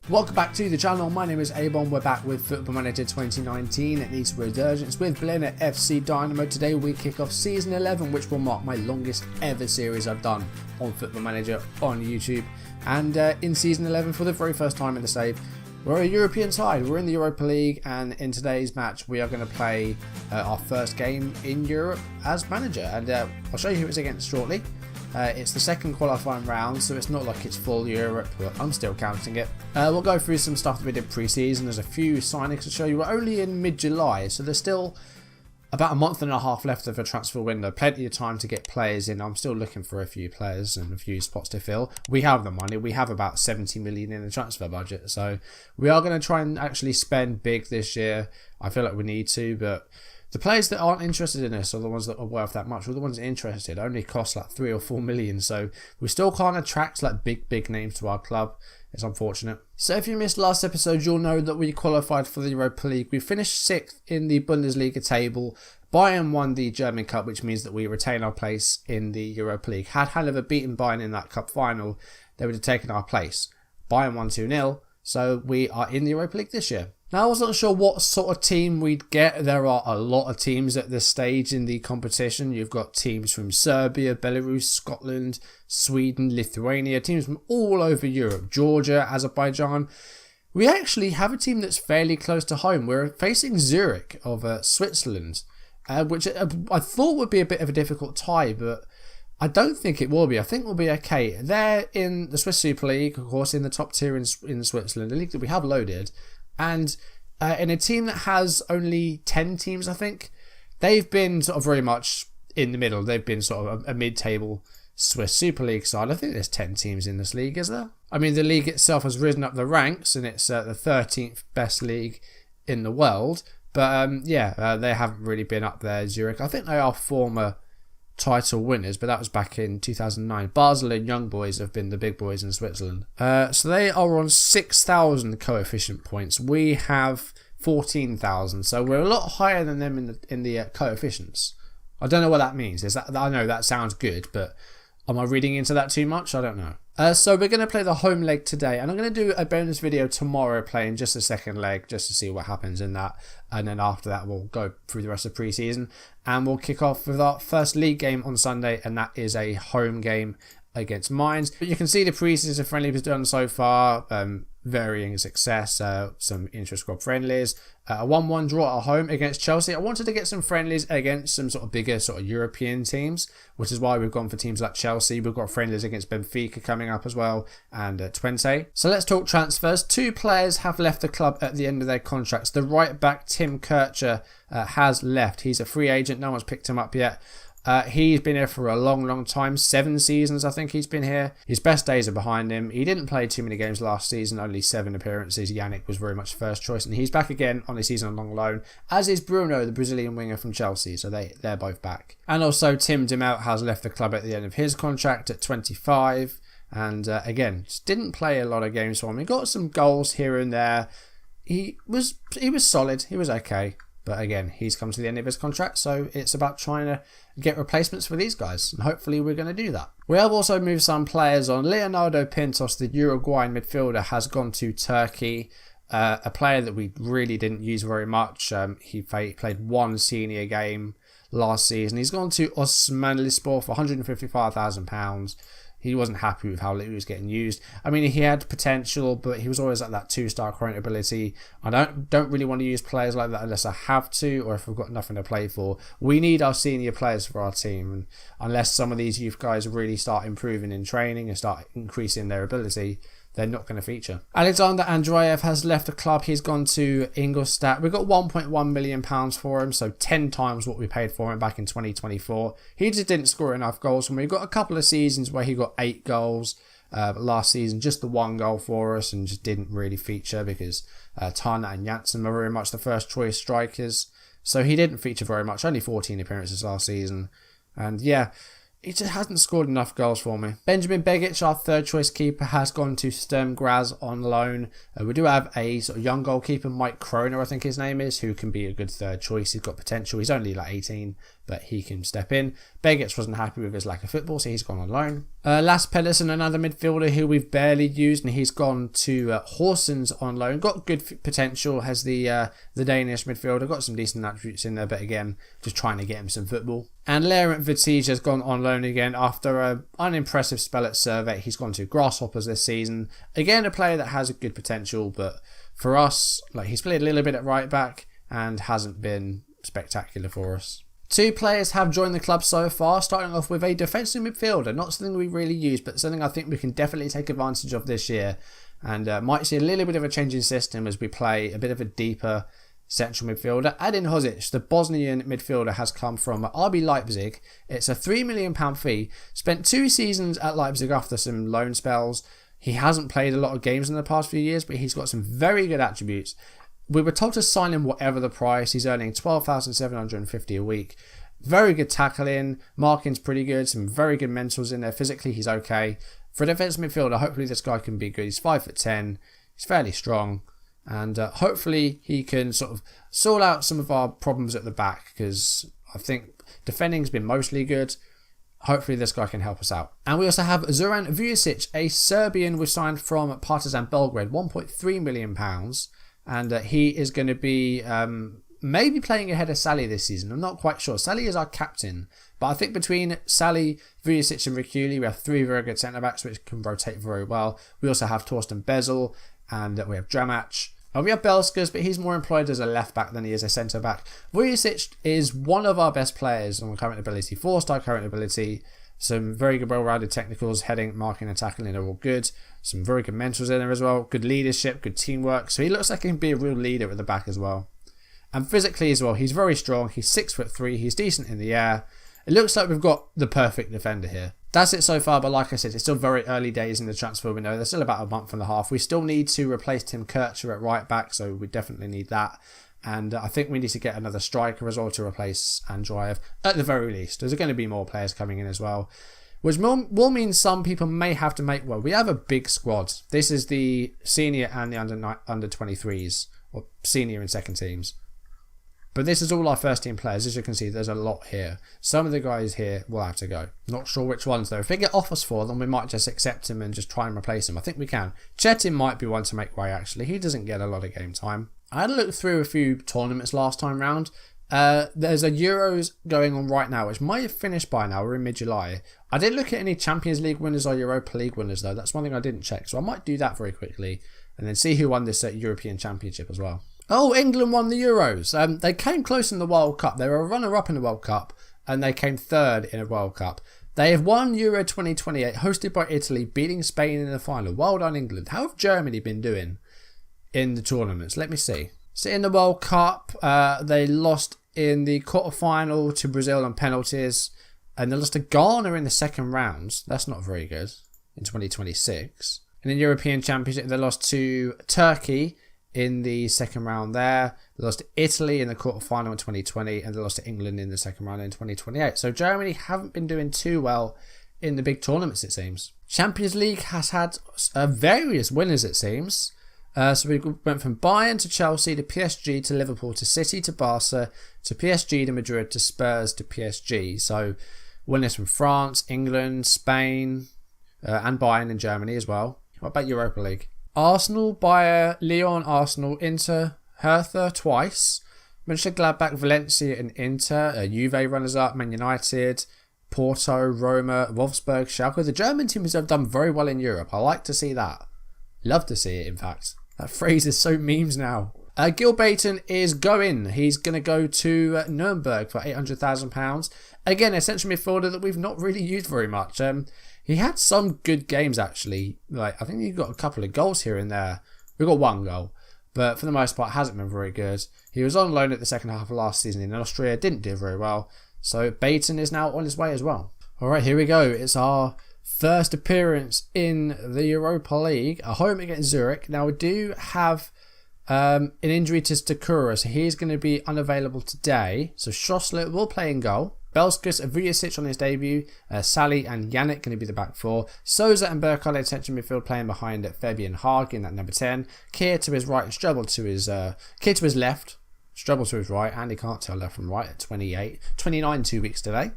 Welcome back to the channel. My name is A-Bomb. We're back with Football Manager 2019 at least Resurgence with Berliner FC Dynamo. Today we kick off Season 11, which will mark my longest ever series I've done on Football Manager on YouTube. And in Season 11, for the very first time in the save, we're a European side. We're in the Europa League, and in today's match we are going to play our first game in Europe as manager. And I'll show you who it's against shortly. It's the second qualifying round, so it's not like it's full Europe, but I'm still counting it. We'll go through some stuff that we did pre-season. There's a few signings to show you. We're only in mid-July, so there's still about a month and a half left of a transfer window. Plenty of time to get players in. I'm still looking for a few players and a few spots to fill. We have the money. We have about 70 million in the transfer budget, so we are going to try and actually spend big this year. I feel like we need to, but the players that aren't interested in this, or the ones that are worth that much, or the ones interested, only cost like 3 or 4 million. So we still can't attract like big names to our club. It's unfortunate. So if you missed last episode, you'll know that we qualified for the Europa League. We finished 6th in the Bundesliga table. Bayern won the German Cup, which means that we retain our place in the Europa League. Had Hannover beaten Bayern in that cup final, they would have taken our place. Bayern won 2-0, so we are in the Europa League this year. Now, I wasn't sure what sort of team we'd get. There are a lot of teams at this stage in the competition. You've got teams from Serbia, Belarus, Scotland, Sweden, Lithuania, teams from all over Europe, Georgia, Azerbaijan. We actually have a team that's fairly close to home. We're facing Zurich of Switzerland, which I thought would be a bit of a difficult tie, but I don't think it will be. I think we'll be okay. They're in the Swiss Super League, of course, in the top tier in Switzerland, the league that we have loaded. And in a team that has only 10 teams, I think, they've been sort of very much in the middle. They've been sort of a mid-table Swiss Super League side. I think there's 10 teams in this league, is there? I mean, the league itself has risen up the ranks, and it's the 13th best league in the world. But they haven't really been up there, Zurich. I think they are former title winners, but that was back in 2009. Basel and Young Boys have been the big boys in Switzerland. So they are on 6,000 coefficient points. We have 14,000, so we're a lot higher than them in the coefficients. I don't know what that means. I know that sounds good, but am I reading into that too much? I don't know. So we're going to play the home leg today, and I'm going to do a bonus video tomorrow playing just the second leg, just to see what happens in that. And then after that, we'll go through the rest of pre-season, and we'll kick off with our first league game on Sunday, and that is a home game against Mainz. But you can see the pre-season friendly we've done so far, varying success, some intra-squad friendlies, a 1-1 draw at home against Chelsea. I wanted to get some friendlies against some sort of bigger sort of European teams, which is why we've gone for teams like Chelsea. We've got friendlies against Benfica coming up as well, and Twente. So let's talk transfers. 2 players have left the club at the end of their contracts. The right back, Tim Kircher, has left. He's a free agent. No one's picked him up yet. He's been here for a long time. 7 seasons, I think he's been here. His best days are behind him. He didn't play too many games last season, only 7 appearances. Yannick was very much first choice, and he's back again on a season-long loan, as is Bruno, the Brazilian winger from Chelsea, so they're both back. And also, Tim Demelt has left the club at the end of his contract at 25, and again, just didn't play a lot of games for him. He got some goals here and there. He was solid. He was okay. But again, he's come to the end of his contract, so it's about trying to get replacements for these guys, and hopefully we're going to do that. We have also moved some players on. Leonardo Pintos, the Uruguayan midfielder, has gone to Turkey, a player that we really didn't use very much. He played 1 senior game last season. He's gone to Osmanlispor for £155,000. He wasn't happy with how he was getting used. I mean, he had potential, but he was always at that 2-star current ability. I don't really want to use players like that unless I have to, or if I've got nothing to play for. We need our senior players for our team, and unless some of these youth guys really start improving in training and start increasing their ability, they're not going to feature. Alexander Andreev has left the club. He's gone to Ingolstadt. We got £1.1 million for him, so 10 times what we paid for him back in 2024. He just didn't score enough goals. And we got a couple of seasons where he got 8 goals. But last season, just the 1 goal for us, and just didn't really feature because Tana and Janssen were very much the first choice strikers. So he didn't feature very much. Only 14 appearances last season. And yeah, he just hasn't scored enough goals for me. Benjamin Begic, our third choice keeper, has gone to Sturm Graz on loan. We do have a sort of young goalkeeper, Mike Kroner, I think his name is, who can be a good third choice. He's got potential. He's only like 18, but he can step in. Begic wasn't happy with his lack of football, so he's gone on loan. Las Pedersen, another midfielder who we've barely used, and he's gone to Horsens on loan. Got good potential, has the Danish midfielder. Got some decent attributes in there, but again, just trying to get him some football. And Laurent Vertige has gone on loan again after an unimpressive spell at Servette. He's gone to Grasshoppers this season. Again, a player that has a good potential, but for us, like, he's played a little bit at right back and hasn't been spectacular for us. 2 players have joined the club so far, starting off with a defensive midfielder. Not something we really use, but something I think we can definitely take advantage of this year. And might see a little bit of a change in system as we play a bit of a deeper central midfielder. Adin Hozic, the Bosnian midfielder, has come from RB Leipzig. It's a £3 million fee. Spent 2 seasons at Leipzig after some loan spells. He hasn't played a lot of games in the past few years, but he's got some very good attributes. We were told to sign him whatever the price. He's earning $12,750 a week. Very good tackling. Marking's pretty good. Some very good mentals in there. Physically, he's okay. For a defensive midfielder, hopefully this guy can be good. He's 5'10". He's fairly strong. And hopefully he can sort of sort out some of our problems at the back, because I think defending's been mostly good. Hopefully this guy can help us out. And we also have Zoran Vujacic, a Serbian we signed from Partizan Belgrade, £1.3 million. And he is going to be maybe playing ahead of Sally this season. I'm not quite sure. Sally is our captain. But I think between Sally, Vujacic and Rikuli, we have 3 very good centre-backs which can rotate very well. We also have Torsten Bezel, and we have Dramac. And we have Belskers, but he's more employed as a left-back than he is a centre-back. Vujacic is one of our best players on current ability. 4-star current ability. Some very good well-rounded technicals, heading, marking and tackling are all good. Some very good mentals in there as well. Good leadership, good teamwork. So he looks like he can be a real leader at the back as well. And physically as well, he's very strong. He's 6'3". He's decent in the air. It looks like we've got the perfect defender here. That's it so far, but like I said, it's still very early days in the transfer window. There's still about a month and a half. We still need to replace Tim Kircher at right back, so we definitely need that. And I think we need to get another striker as well to replace Andreev, at the very least. There's going to be more players coming in as well, which will mean some people may have to make... Well, we have a big squad. This is the senior and the under 23s, or senior and second teams. But this is all our first team players. As you can see, there's a lot here. Some of the guys here will have to go. Not sure which ones though. If they get offers for them, we might just accept him and just try and replace him. I think we can. Chetin might be one to make way actually. He doesn't get a lot of game time. I had a look through a few tournaments last time round. There's a Euros going on right now, which might have finished by now. We're in mid-July. I didn't look at any Champions League winners or Europa League winners though. That's one thing I didn't check. So I might do that very quickly and then see who won this European Championship as well. Oh, England won the Euros. They came close in the World Cup. They were a runner-up in the World Cup and they came 3rd in a World Cup. They have won Euro 2028, hosted by Italy, beating Spain in the final. Well done, England. How have Germany been doing in the tournaments? Let me see. So in the World Cup, they lost in the quarter-final to Brazil on penalties, and they lost to Ghana in the second round. That's not very good in 2026. In the European Championship, they lost to Turkey in the second round there. They lost to Italy in the quarter-final in 2020, and they lost to England in the second round in 2028. So Germany haven't been doing too well in the big tournaments, it seems. Champions League has had various winners, it seems. So we went from Bayern to Chelsea to PSG to Liverpool to City to Barca to PSG to Madrid to Spurs to PSG. So winners from France, England, Spain, and Bayern in Germany as well. What about Europa League? Arsenal, Bayer, Lyon, Arsenal, Inter, Hertha twice, Mönchengladbach, Valencia and Inter, Juve runners-up, Man United, Porto, Roma, Wolfsburg, Schalke. The German teams have done very well in Europe. I like to see that. Love to see it, in fact. That phrase is so memes now. Gil Bayton is going. He's going to go to Nuremberg for £800,000. Again, a central midfielder that we've not really used very much. He had some good games, actually. Like I think he got a couple of goals here and there. We got one goal. But for the most part, hasn't been very good. He was on loan at the second half of last season in Austria. Didn't do very well. So Bayton is now on his way as well. Alright, here we go. It's our first appearance in the Europa League. A home against Zurich. Now we do have an injury to Stakura, so he's going to be unavailable today. So Schossler will play in goal. Belskis, Vujicic on his debut, Sally and Yannick going to be the back four. Souza and Burkhardt attention midfield playing behind Fabian Haag in that number 10. Keir to his right, Strubble to his Keir to his left, Strubble to his right, and he can't tell left from right at 29 2 weeks today.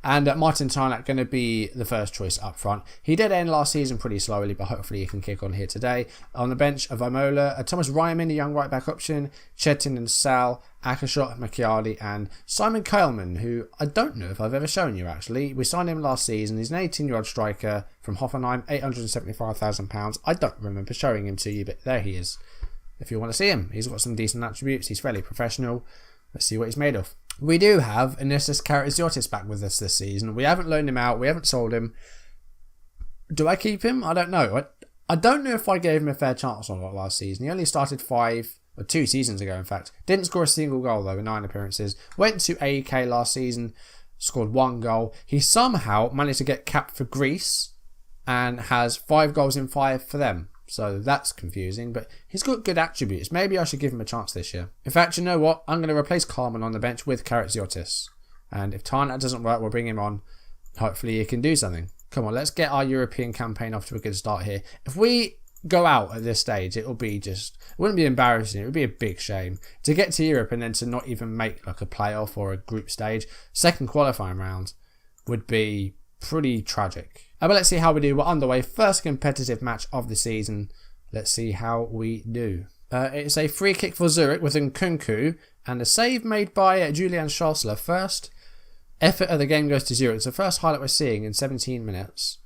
And Martin Tarnack going to be the first choice up front. He did end last season pretty slowly, but hopefully he can kick on here today. On the bench, Avomola, Thomas Ryman, a young right back option, Chetin and Sal, Akashot, Macchiardi, and Simon Keilman, who I don't know if I've ever shown you actually. We signed him last season. He's an 18-year-old striker from Hoffenheim, £875,000. I don't remember showing him to you, but there he is. If you want to see him, he's got some decent attributes. He's fairly professional. Let's see what he's made of. We do have Anistis Karatziotis back with us this season. We haven't loaned him out. We haven't sold him. Do I keep him? I don't know. I don't know if I gave him a fair chance or not last season. He only started 2 seasons ago, in fact. Didn't score a single goal, though, in 9 appearances. Went to AEK last season, scored 1 goal. He somehow managed to get capped for Greece and has 5 goals in 5 for them. So that's confusing, but he's got good attributes. Maybe I should give him a chance this year. In fact, you know what? I'm going to replace Carmen on the bench with Karatziotis. And if Tarnack doesn't work, we'll bring him on. Hopefully he can do something. Come on, let's get our European campaign off to a good start here. If we go out at this stage, it wouldn't be embarrassing. It would be a big shame to get to Europe and then to not even make like a playoff or a group stage. Second qualifying round would be pretty tragic. But let's see how we do. We're underway. First competitive match of the season. Let's see how we do. It's a free kick for Zurich with Nkunku and a save made by Julian Schausler. First effort of the game goes to Zurich. It's the first highlight we're seeing in 17 minutes.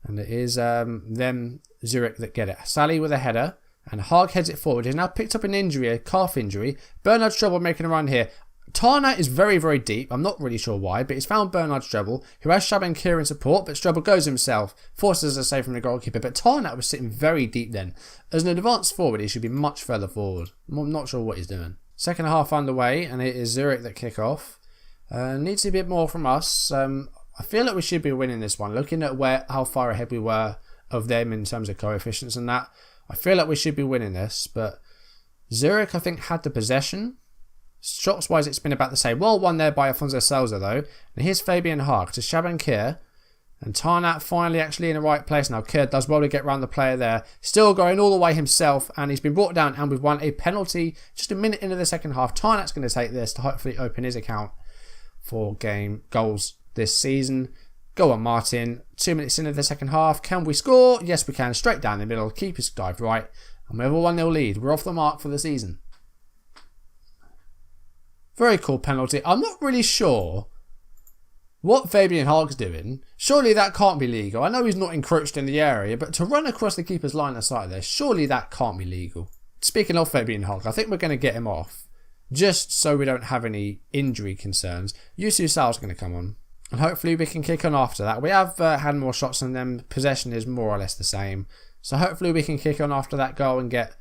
And it is them, Zurich, that get it. Sally with a header. And Haag heads it forward. He's now picked up an injury, a calf injury. Bernard Strubble making a run here. Tarnack is very, very deep. I'm not really sure why, but he's found Bernard Strubble, who has Shaban Kier in support, but Strubble goes himself, forces a save from the goalkeeper. But Tarnack was sitting very deep then. As an advanced forward, he should be much further forward. I'm not sure what he's doing. Second half underway, and it is Zurich that kick off. Needs a bit more from us. I feel like we should be winning this one. Looking at how far ahead we were of them in terms of coefficients and that, I feel like we should be winning this. But Zurich, I think, had the possession. Shots-wise, it's been about the same. Well won there by Alfonso Souza, though. And here's Fabian Haag to Shaban Kier. And Tarnack finally actually in the right place now. Kier does well to get around the player there. Still going all the way himself. And he's been brought down and we've won a penalty just a minute into the second half. Tarnack's going to take this to hopefully open his account for game goals this season. Go on, Martin. 2 minutes into the second half. Can we score? Yes, we can. Straight down the middle. Keeper's dive right. And we have a 1-0 lead. We're off the mark for the season. Very cool penalty. I'm not really sure what Fabian Haag's doing. Surely that can't be legal. I know he's not encroached in the area, but to run across the keeper's line of sight there, surely that can't be legal. Speaking of Fabian Haag, I think we're going to get him off just so we don't have any injury concerns. Yusu Sal's going to come on, and hopefully we can kick on after that. We have had more shots than them. Possession is more or less the same. So hopefully we can kick on after that goal and get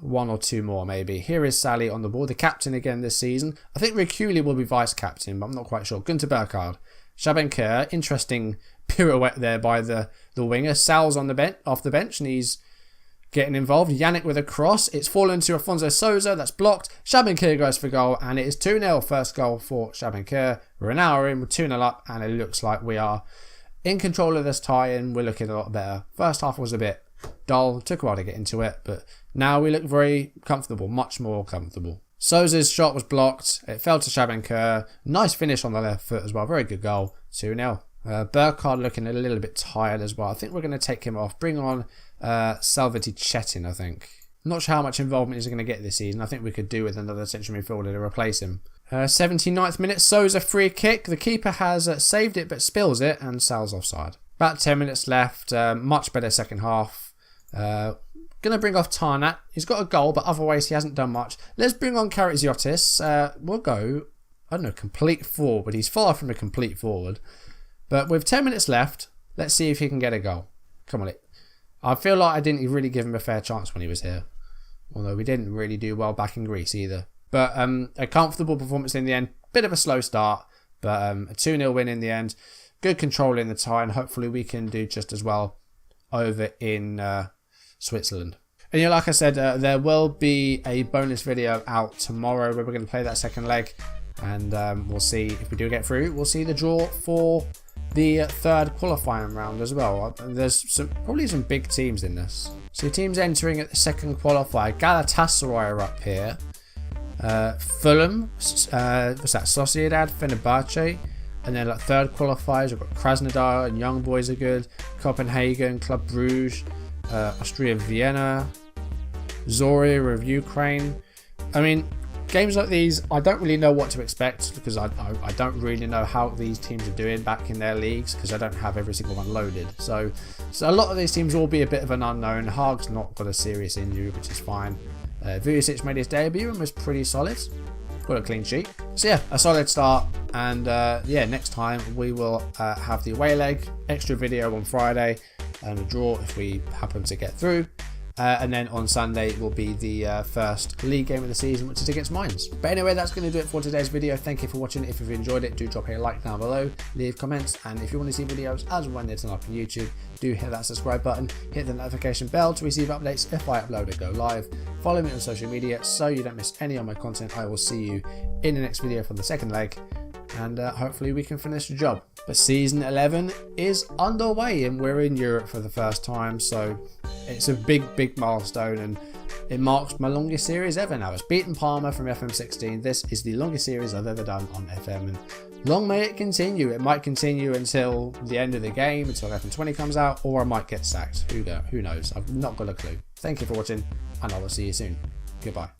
1 or 2 more maybe. Here is Sally on the ball, the captain again this season. I think Riculi will be vice captain, but I'm not quite sure. Gunter Burkhardt, Shaban Kier, interesting pirouette there by the winger. Sal's on the bench, off the bench, and he's getting involved. Yannick with a cross. It's fallen to Alfonso Souza. That's blocked. Shaban Kier goes for goal, and it is 2-0. First goal for Shaban Kier. We're an hour in, we're 2-0 up, and it looks like we are in control of this tie, and we're looking a lot better. First half was a bit dull. Took a while to get into it, but now we look very comfortable, much more comfortable. Souza's shot was blocked. It fell to Shaban Kier. Nice finish on the left foot as well. Very good goal. 2-0. Burkhardt looking a little bit tired as well. I think we're going to take him off. Bring on Salvati Chetin, I think. Not sure how much involvement he's going to get this season. I think we could do with another central midfielder to replace him. 79th minute, Souza free kick. The keeper has saved it but spills it, and Sal's offside. About 10 minutes left. Much better second half. Going to bring off Tarnack. He's got a goal, but otherwise he hasn't done much. Let's bring on Karatziotis. We'll go, I don't know, complete forward, but he's far from a complete forward. But with 10 minutes left, let's see if he can get a goal. Come on. I feel like I didn't really give him a fair chance when he was here. Although we didn't really do well back in Greece either. But a comfortable performance in the end. Bit of a slow start, but a 2-0 win in the end. Good control in the tie, and hopefully we can do just as well over in Switzerland. And like I said, there will be a bonus video out tomorrow where we're going to play that second leg. And we'll see if we do get through. We'll see the draw for the third qualifying round as well. There's probably some big teams in this. So teams entering at the second qualifier. Galatasaray are up here. Fulham, what's that? Sociedad, Fenerbahce. And then like third qualifiers, we've got Krasnodar and Young Boys are good. Copenhagen, Club Bruges, Austria Vienna, Zorya of Ukraine. I mean, games like these, I don't really know what to expect because I don't really know how these teams are doing back in their leagues because I don't have every single one loaded. So a lot of these teams will be a bit of an unknown. Haag's not got a serious injury, which is fine. Vujacic made his debut and was pretty solid. Got a clean sheet. So yeah, a solid start. And yeah, next time we will have the away leg, extra video on Friday, and a draw if we happen to get through. And then on Sunday will be the first league game of the season, which is against Mainz. But anyway, that's going to do it for today's video. Thank you for watching. If you've enjoyed it, do drop a like down below, leave comments, and if you want to see videos as when they're up on YouTube, do hit that subscribe button, hit the notification bell to receive updates if I upload or go live. Follow me on social media so you don't miss any of my content. I will see you in the next video for the second leg, and hopefully we can finish the job. But season 11 is underway and we're in Europe for the first time, so it's a big milestone, and it marks my longest series ever now. It's beaten Parma from FM16. This is the longest series I've ever done on FM, and long may it continue. It might continue until the end of the game, until FM20 comes out, or I might get sacked. Who knows? I've not got a clue. Thank you for watching, and I will see you soon. Goodbye.